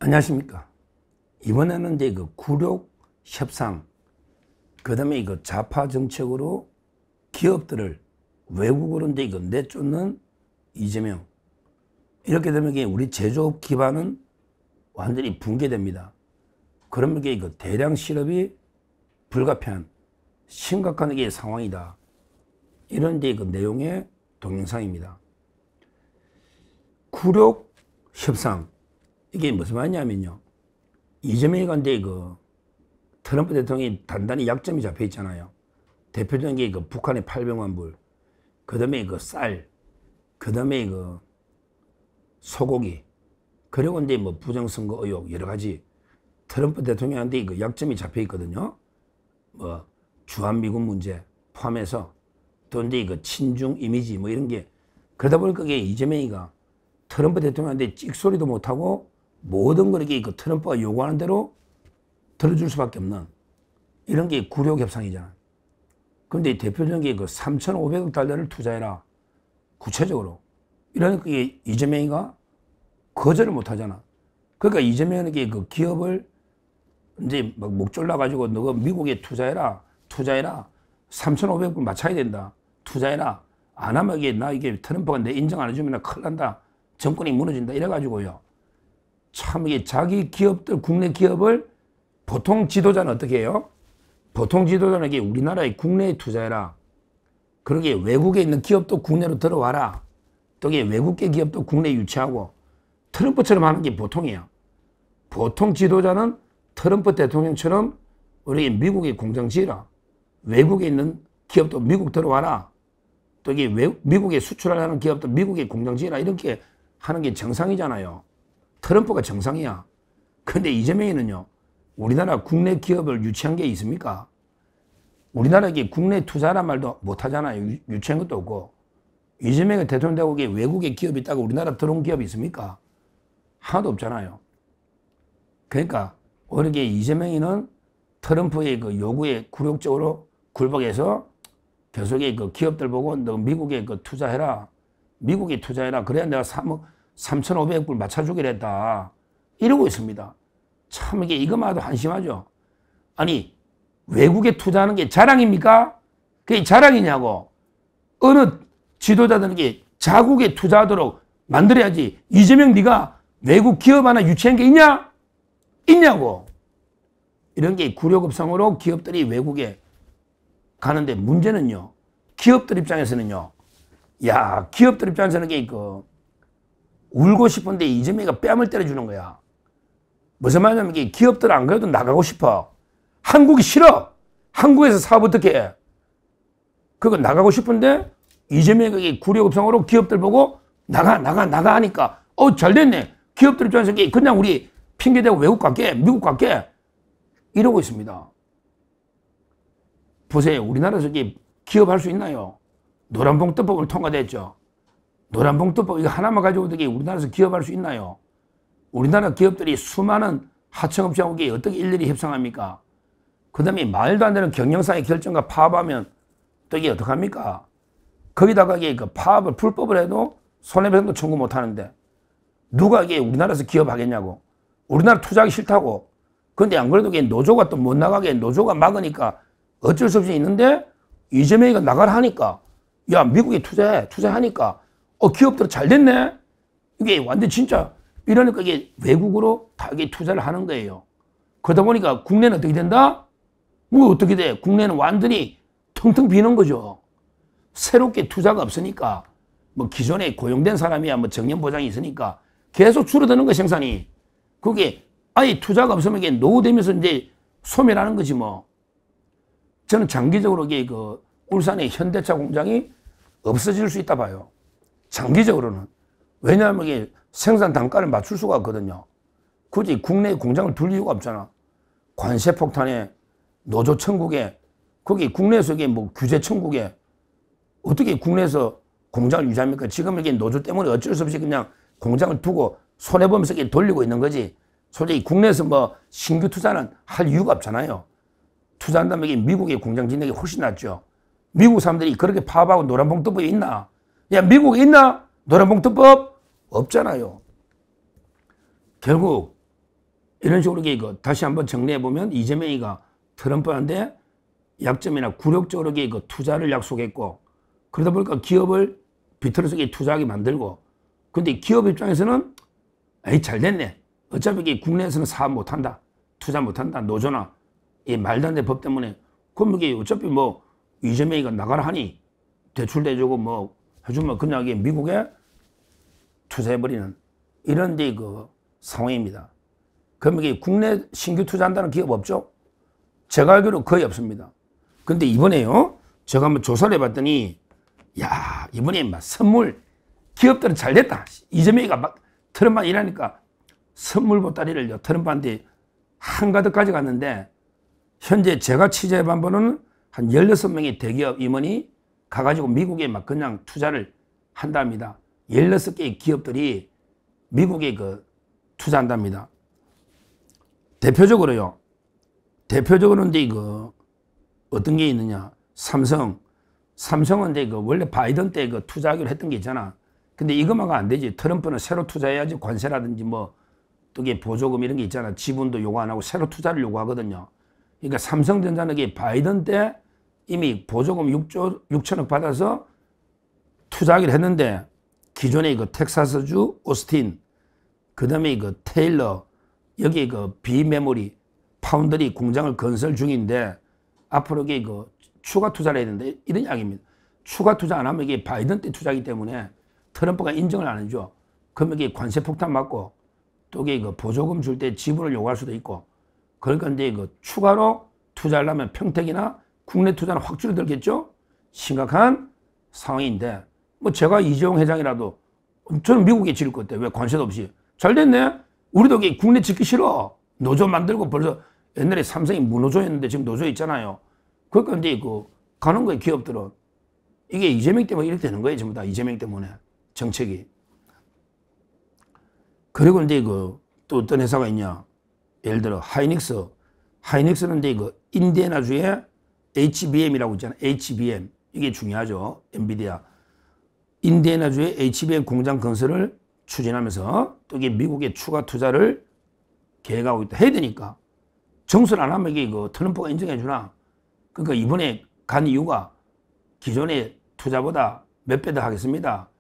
안녕하십니까. 이번에는 이제 그 굴욕 협상, 그 다음에 이거 좌파 정책으로 기업들을 외국으로 이제 이거 내쫓는 이재명. 이렇게 되면 이게 우리 제조업 기반은 완전히 붕괴됩니다. 그러면 이게 이거 대량 실업이 불가피한 심각한 이게 상황이다. 이런 이제 그 내용의 동영상입니다. 굴욕 협상. 이게 무슨 말이냐면요. 이재명이가 이제 그 트럼프 대통령이 단단히 약점이 잡혀 있잖아요. 대표적인 게 그 북한의 800만 불, 그 다음에 그 쌀, 그 다음에 그 소고기, 그리고 이제 뭐 부정선거 의혹 여러 가지 트럼프 대통령한테 그 약점이 잡혀 있거든요. 뭐 주한미군 문제 포함해서 또 이제 그 친중 이미지 뭐 이런 게 그러다 보니까 이게 이재명이가 트럼프 대통령한테 찍소리도 못하고 모든 걸 이렇게 그 트럼프가 요구하는 대로 들어줄 수밖에 없는 이런 게 굴욕 협상이잖아. 그런데 대표적인 게 그 3,500억 달러를 투자해라. 구체적으로. 이러니까 이게 이재명이가 거절을 못 하잖아. 그러니까 이재명은 그 기업을 이제 막 목 졸라가지고 너가 미국에 투자해라. 3,500불 맞춰야 된다. 투자해라. 안 하면 이게 트럼프가 내 인정 안 해주면 큰일 난다. 정권이 무너진다. 이래가지고요. 참 이게 자기 기업들, 국내 기업을 보통 지도자는 어떻게 해요? 보통 지도자는 이게 우리나라의 국내에 투자해라. 그러게 외국에 있는 기업도 국내로 들어와라. 또 이게 외국계 기업도 국내에 유치하고 트럼프처럼 하는 게 보통이에요. 보통 지도자는 트럼프 대통령처럼 우리 미국에 공장 지어라. 외국에 있는 기업도 미국 들어와라. 또 이게 미국에 수출하려는 기업도 미국에 공장 지어라. 이렇게 하는 게 정상이잖아요. 트럼프가 정상이야. 근데 이재명이는요. 우리나라 국내 기업을 유치한 게 있습니까? 우리나라에 국내 투자란 말도 못 하잖아요. 유치한 것도 없고. 이재명이 대통령 되고 외국에 기업이 있다고 우리나라 들어온 기업이 있습니까? 하나도 없잖아요. 그러니까 오히려 이재명이는 트럼프의 그 요구에 굴욕적으로 굴복해서 계속에 그 기업들 보고 너 미국에 그 투자해라. 미국에 투자해라. 그래야 내가 3,500불 맞춰주기로 했다. 이러고 있습니다. 참 이게 이거마도 한심하죠. 아니 외국에 투자하는 게 자랑입니까? 그게 자랑이냐고. 어느 지도자들에게 자국에 투자하도록 만들어야지. 이재명 네가 외국 기업 하나 유치한 게 있냐? 있냐고. 이런 게 굴욕업성으로 기업들이 외국에 가는데 문제는요. 기업들 입장에서는요. 야 기업들 입장에서는 이게 울고 싶은데 이재명이가 뺨을 때려주는 거야. 무슨 말이냐면 기업들 안 그래도 나가고 싶어. 한국이 싫어. 한국에서 사업 어떻게 해? 그거 나가고 싶은데 이재명이 굴욕업성으로 기업들 보고 나가 하니까 잘 됐네. 기업들 입장에서 그냥 우리 핑계대고 외국 갈게. 미국 갈게. 이러고 있습니다. 보세요. 우리나라에서 기업할 수 있나요? 노란봉투법을 통과됐죠. 노란봉투법 이거 하나만 가지고 어떻게 우리나라에서 기업할 수 있나요? 우리나라 기업들이 수많은 하청업체하고 어떻게 일일이 협상합니까? 그 다음에 말도 안 되는 경영상의 결정과 파업하면 또 이게 어떡합니까? 거기다가 그 파업을 불법을 해도 손해배상도 청구 못 하는데 누가 우리나라에서 기업하겠냐고. 우리나라 투자하기 싫다고. 근데 안 그래도 노조가 또 못 나가게 노조가 막으니까 어쩔 수 없이 있는데 이재명이가 나가라 하니까 야 미국에 투자하니까 기업들 잘 됐네. 이게 완전 진짜 이러니까 외국으로 다 투자를 하는 거예요. 그러다 보니까 국내는 어떻게 된다? 뭐 어떻게 돼? 국내는 완전히 텅텅 비는 거죠. 새롭게 투자가 없으니까 뭐 기존에 고용된 사람이야 뭐 정년 보장이 있으니까 계속 줄어드는 거 생산이. 그게 아예 투자가 없으면 노후되면서 이제 소멸하는 거지 뭐. 저는 장기적으로 울산의 현대차 공장이 없어질 수 있다 봐요. 장기적으로는. 왜냐하면 생산 단가를 맞출 수가 없거든요. 굳이 국내에 공장을 둘 이유가 없잖아. 관세 폭탄에 노조 천국에 거기 국내에서 뭐 규제 천국에 어떻게 국내에서 공장을 유지합니까? 지금 노조 때문에 어쩔 수 없이 그냥 공장을 두고 손해보면서 돌리고 있는 거지. 솔직히 국내에서 뭐 신규 투자는 할 이유가 없잖아요. 투자한다면 미국의 공장 짓는 게 훨씬 낫죠. 미국 사람들이 그렇게 파업하고 노란봉투법이 있나? 야 미국에 있나? 노란봉투법? 없잖아요. 결국 이런 식으로 그 다시 한번 정리해 보면 이재명이가 트럼프한테 약점이나 굴욕적으로 그 투자를 약속했고 그러다 보니까 기업을 비틀어서 투자하게 만들고 근데 기업 입장에서는 에이 잘 됐네. 어차피 국내에서는 사업 못한다. 투자 못한다. 노조나 이 말도 안 되는 법 때문에 그럼 이게 어차피 뭐 이재명이가 나가라 하니 대출도 해주고 뭐 해주면 그냥 미국에 투자해버리는 이런 데 그 상황입니다. 그럼 이게 국내 신규 투자한다는 기업 없죠? 제가 알기로 거의 없습니다. 근데 이번에요, 제가 한번 조사를 해봤더니, 야, 이번에 막 선물, 기업들은 잘 됐다. 이재명이가 막 트럼프만 일하니까 선물 보따리를 트럼프한테 한가득 가져갔는데, 현재 제가 취재해본 바로는 한 16명의 대기업 임원이 가가지고 미국에 막 그냥 투자를 한답니다. 16개의 기업들이 미국에 그 투자한답니다. 대표적으로요. 대표적으로는 이거 어떤 게 있느냐. 삼성은 그 원래 바이든 때 그 투자하기로 했던 게 있잖아. 근데 이것만가 안 되지. 트럼프는 새로 투자해야지 관세라든지 뭐 또 보조금 이런 게 있잖아. 지분도 요구 안 하고 새로 투자를 요구하거든요. 그러니까 삼성전자는 바이든 때 이미 보조금 6천억 받아서 투자하기로 했는데 기존의 그 텍사스주 오스틴 그다음에 그 테일러 여기 그 비메모리 파운드리 공장을 건설 중인데 앞으로 이게 그 추가 투자를 해야 되는데 이런 이야기입니다. 추가 투자 안 하면 이게 바이든 때 투자이기 때문에 트럼프가 인정을 안 해줘. 그러면 이게 관세 폭탄 맞고 또 이게 그 보조금 줄 때 지분을 요구할 수도 있고 그러니까 이제 그 추가로 투자하려면 평택이나 국내 투자는 확 줄어들겠죠. 심각한 상황인데 뭐 제가 이재용 회장이라도 저는 미국에 지을 것 같아. 왜 관세도 없이. 잘 됐네. 우리도 국내 짓기 싫어. 노조 만들고 벌써 옛날에 삼성이 무노조였는데 지금 노조 있잖아요. 그러니까 이제 그 가는 거예요, 기업들은. 이게 이재명 때문에 이렇게 되는 거예요, 전부 다. 이재명 때문에. 정책이. 그리고 이제 그 또 어떤 회사가 있냐. 예를 들어 하이닉스. 하이닉스는 이제 그 인디애나주의 HBM이라고 있잖아요. HBM. 이게 중요하죠. 엔비디아. 인디애나주의 HBM 공장 건설을 추진하면서 또 이게 미국에 추가 투자를 계획하고 있다. 해야 되니까. 정수를 안 하면 이게 그 트럼프가 인정해 주나. 그러니까 이번에 간 이유가 기존의 투자보다 몇 배 더 하겠습니다.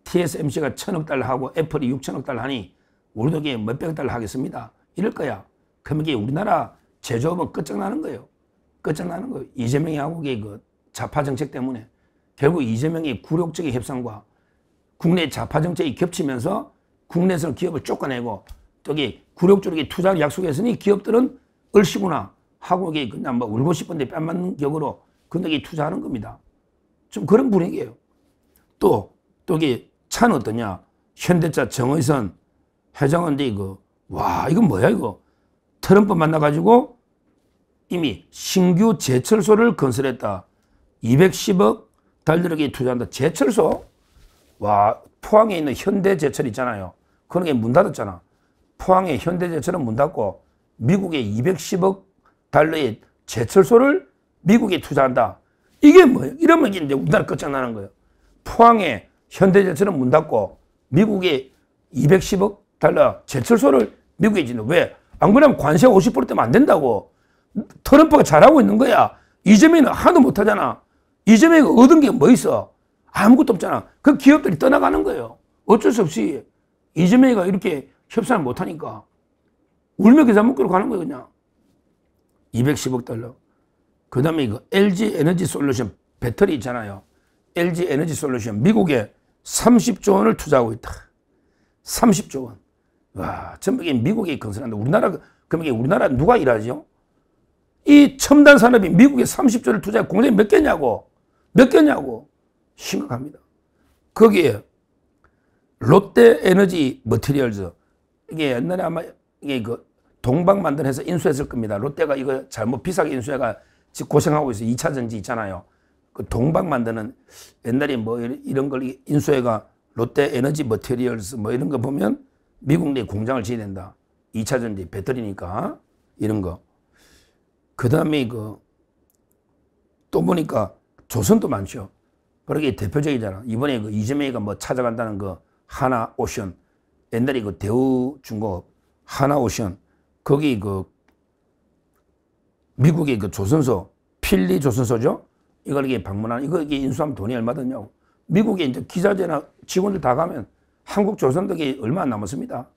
TSMC가 1,000억 달러 하고 애플이 6천억 달러 하니 우리도 이게 몇백 달러 하겠습니다. 이럴 거야. 그러면 이게 우리나라 제조업은 끝장나는 거예요. 끝장나는 거예요. 이재명이 하고 이게 그 좌파 정책 때문에 결국 이재명의 굴욕적인 협상과 국내 좌파 정책이 겹치면서 국내에서 기업을 쫓아내고 또 이게 굴욕적으로 투자를 약속했으니 기업들은 얼씨구나 하고 이게 그냥 뭐 울고 싶은데 뺨 맞는 격으로 근데 투자하는 겁니다. 좀 그런 분위기예요. 또 이게 차는 어떠냐? 현대차 정의선 회장인데 이거 와 이건 뭐야 이거? 트럼프 만나가지고 이미 신규 제철소를 건설했다. 210억 달러를 투자한다. 제철소? 와 포항에 있는 현대제철 있잖아요. 그런 게 문 닫았잖아. 포항의 현대제철은 문 닫고 미국에 210억 달러의 제철소를 미국에 투자한다. 이게 뭐예요? 이러면 이제 우리나라 끝장나는 거예요. 포항에 현대제철은 문 닫고 미국에 210억 달러 제철소를 미국에 짓는 왜? 안 그러면 관세 50% 때문에 안 된다고. 트럼프가 잘하고 있는 거야. 이재명은 하도 못하잖아. 이재명이 얻은 게 뭐 있어? 아무것도 없잖아. 그 기업들이 떠나가는 거예요. 어쩔 수 없이 이재명이가 이렇게 협상을 못하니까 울며 겨자 먹기로 가는 거예요. 그냥 210억 달러. 그 다음에 이거 LG 에너지 솔루션 배터리 있잖아요. LG 에너지 솔루션 미국에 30조 원을 투자하고 있다. 30조 원. 와, 전부 이게 미국에 건설한다. 그럼 이게 우리나라 누가 일하죠? 이 첨단 산업이 미국에 30조를 투자해 공장이 몇 개냐고. 몇 개냐고. 심각합니다. 거기에 롯데 에너지 머티리얼즈. 이게 옛날에 아마 이게 그 동방 만든해서 인수했을 겁니다. 롯데가 이거 잘못 비싸게 인수해가 지금 고생하고 있어요. 2차 전지 있잖아요. 그 동방 만드는 옛날에 뭐 이런 걸 인수해가 롯데 에너지 머티리얼스 뭐 이런 거 보면 미국 내 공장을 지어야 된다. 2차 전지 배터리니까 이런 거. 그 다음에 또 보니까 조선도 많죠. 그러게 대표적이잖아. 이번에 그 이재명이가 뭐 찾아간다는 거 하나오션. 옛날에 그 대우중공업 하나오션. 거기 그 미국의 그 조선소, 필리 조선소죠? 이걸 이게 방문하는, 이게 인수하면 돈이 얼마 드냐고. 미국에 이제 기자재나 직원들 다 가면 한국 조선덕이 얼마 안 남았습니다.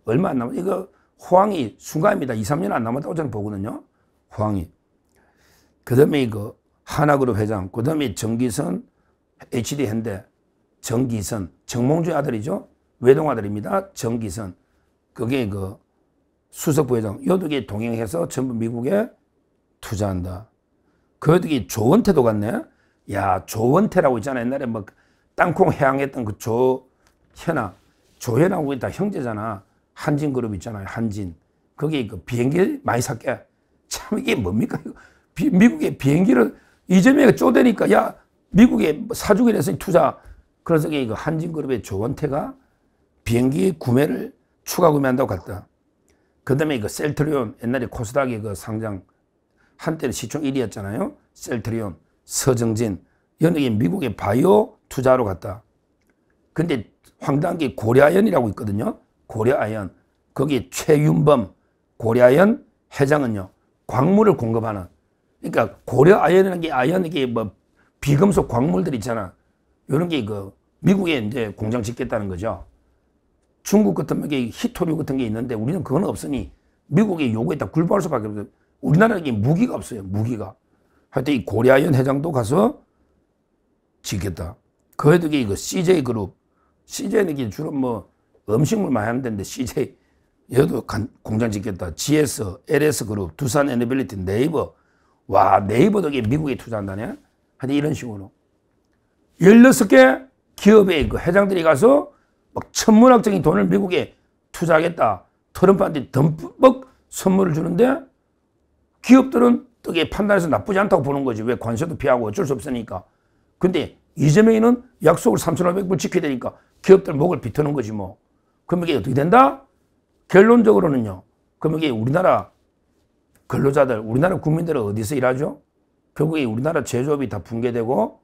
얼마 안 남았, 이거 호황이 순간입니다. 2, 3년 안 남았다고 저는 보거든요. 호황이. 그 다음에 이거 하나그룹 회장, 그 다음에 정기선, HD 현대, 정기선, 정몽주의 아들이죠. 외동 아들입니다. 정기선. 그게 그 수석 부회장. 요 두 개 동행해서 전부 미국에 투자한다. 그 어떻게 조원태도 갔네? 야, 조원태라고 있잖아. 옛날에 뭐 땅콩 해양했던 그 조현아. 조현아하고 다 형제잖아. 한진그룹 있잖아요. 한진. 거기 그 비행기 많이 샀게. 참 이게 뭡니까? 미국의 비행기를 이재명이 쪼대니까 야, 미국에 사주기로 해서 투자. 그래서 그 한진그룹의 조원태가 비행기 구매를 추가 구매한다고 갔다. 그 다음에 그 셀트리온, 옛날에 코스닥의 그 상장, 한때는 시총 1위였잖아요. 셀트리온, 서정진, 연예계 미국의 바이오 투자로 갔다. 근데 황당한 게 고려아연이라고 있거든요. 고려아연. 거기 최윤범 고려아연 회장은요, 광물을 공급하는. 그러니까 고려아연이라는 게 아연, 이게 뭐 비금속 광물들 있잖아. 이런 게 그 미국에 이제 공장 짓겠다는 거죠. 중국 같은 게 히토류 같은 게 있는데 우리는 그건 없으니 미국의 요구에 다 굴복할 수밖에 없어요. 우리나라는 무기가 없어요. 무기가. 하여튼 이 고려아연 회장도 가서 짓겠다. 그 애도 이거 CJ그룹. CJ는 주로 뭐 음식물 많이 하는 데인데 CJ. 얘도 공장 짓겠다. GS, LS그룹, 두산에너빌리티, 네이버. 와, 네이버도 미국에 투자한다네. 하여튼 이런 식으로. 16개 기업의 그 회장들이 가서 막 천문학적인 돈을 미국에 투자하겠다. 트럼프한테 듬뿍 선물을 주는데 기업들은 그게 판단해서 나쁘지 않다고 보는 거지. 왜 관세도 피하고 어쩔 수 없으니까. 근데 이재명이는 약속을 3,500불 지켜야 되니까 기업들 목을 비트는 거지 뭐. 그럼 이게 어떻게 된다? 결론적으로는요. 그럼 이게 우리나라 근로자들, 우리나라 국민들은 어디서 일하죠? 결국에 우리나라 제조업이 다 붕괴되고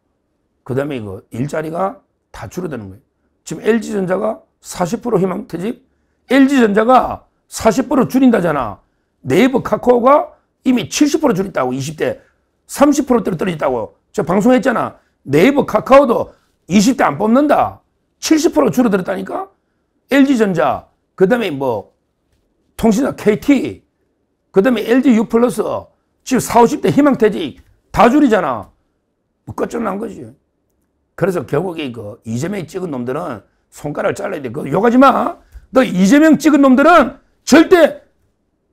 그 다음에 이거 일자리가 다 줄어드는 거예요. 지금 LG전자가 40% 희망퇴직? LG전자가 40% 줄인다잖아. 네이버 카카오가 이미 70% 줄였다고. 20대 30%대로 떨어졌다고. 저 방송했잖아. 네이버 카카오도 20대 안 뽑는다. 70% 줄어들었다니까. LG전자, 그 다음에 뭐 통신사 KT, 그 다음에 LG U+, 지금 40, 50대 희망퇴직 다 줄이잖아. 뭐 끝장난 거지. 그래서 결국에 그 이재명이 찍은 놈들은 손가락을 잘라야 돼. 그거 욕하지 마. 너 이재명 찍은 놈들은 절대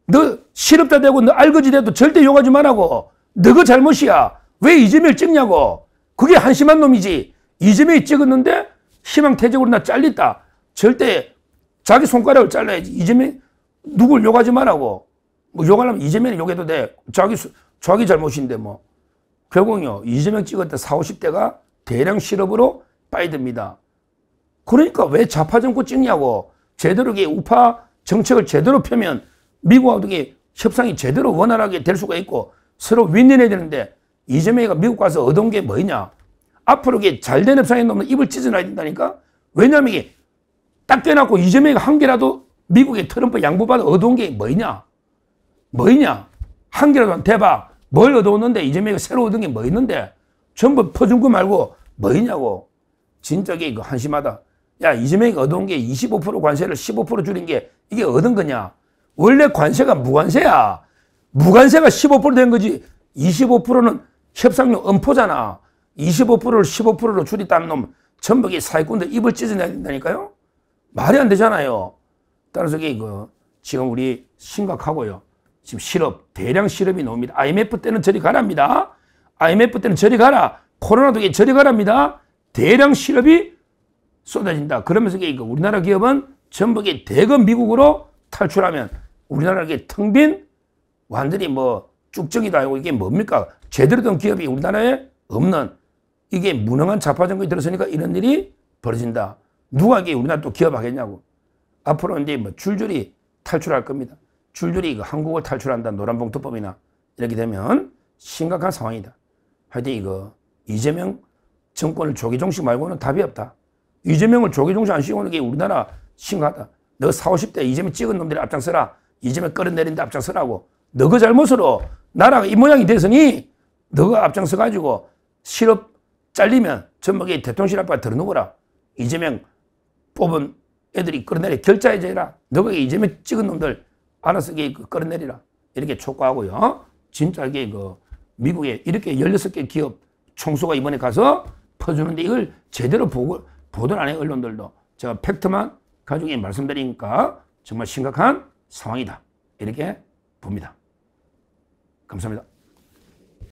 너 실업자 되고 너 알거지 돼도 절대 욕하지 말라고. 너가 잘못이야. 왜 이재명을 찍냐고. 그게 한심한 놈이지. 이재명이 찍었는데 희망퇴직으로 나 잘렸다. 절대 자기 손가락을 잘라야지. 이재명 누굴 욕하지 말라고. 뭐 욕하려면 이재명이 욕해도 돼. 자기 잘못인데 뭐. 결국은요. 이재명 찍었던 40, 50대가 대량 실업으로 빠져듭니다. 그러니까 왜 좌파 정권 찍냐고. 제대로 우파 정책을 제대로 펴면 미국하고 협상이 제대로 원활하게 될 수가 있고 서로 윈윈해야 되는데 이재명이가 미국 가서 얻은 게 뭐냐. 앞으로 잘된 협상에 놓으면 입을 찢어놔야 된다니까. 왜냐하면 이게 딱 떼놓고 이재명이가 한 개라도 미국의 트럼프 양보받아 얻은 게 뭐냐. 뭐냐. 한 개라도 대박. 뭘 얻어오는데 이재명이가 새로 얻은 게 뭐 있는데 전부 퍼준 거 말고 뭐냐고. 진짜 이거 한심하다. 야, 이재명이 얻은 게 25% 관세를 15% 줄인 게 이게 얻은 거냐. 원래 관세가 무관세야. 무관세가 15% 된 거지. 25%는 협상료 엄포잖아. 25%를 15%로 줄였다는 놈 전부 사기꾼들 입을 찢어내야 된다니까요. 말이 안 되잖아요. 따라서 지금 우리 심각하고요. 지금 실업, 대량 실업이 나옵니다. IMF 때는 저리 가랍니다. IMF 때는 저리 가라. 코로나도 저리 가랍니다. 대량 실업이 쏟아진다. 그러면서 우리나라 기업은 전부 대거 미국으로 탈출하면 우리나라가 텅 빈 완전히 뭐 쭉정이다 하고 이게 뭡니까? 제대로 된 기업이 우리나라에 없는 이게 무능한 좌파 정권이 들어서니까 이런 일이 벌어진다. 누가 우리나라 또 기업하겠냐고. 앞으로 이제 뭐 줄줄이 탈출할 겁니다. 줄줄이 한국을 탈출한다. 노란봉투법이나 이렇게 되면 심각한 상황이다. 하여튼 이재명 정권을 조기종식 말고는 답이 없다. 이재명을 조기종식 안 씌우는 게 우리나라 심각하다. 너 40, 50대 이재명 찍은 놈들이 앞장서라. 이재명 끌어내린데 앞장서라고. 너그 잘못으로 나라가 이 모양이 됐으니 너가 앞장서가지고 실업 잘리면 전부 대통령실 앞에 들어누워라. 이재명 뽑은 애들이 끌어내려 결자해줘라. 너가 이재명 찍은 놈들 알아서 끌어내리라. 이렇게 촉구하고요. 진짜 이게 미국에 이렇게 16개 기업 총수가 이번에 가서 퍼주는데 이걸 제대로 보도를 안 해요, 언론들도. 제가 팩트만 가지고 말씀드리니까 정말 심각한 상황이다. 이렇게 봅니다. 감사합니다.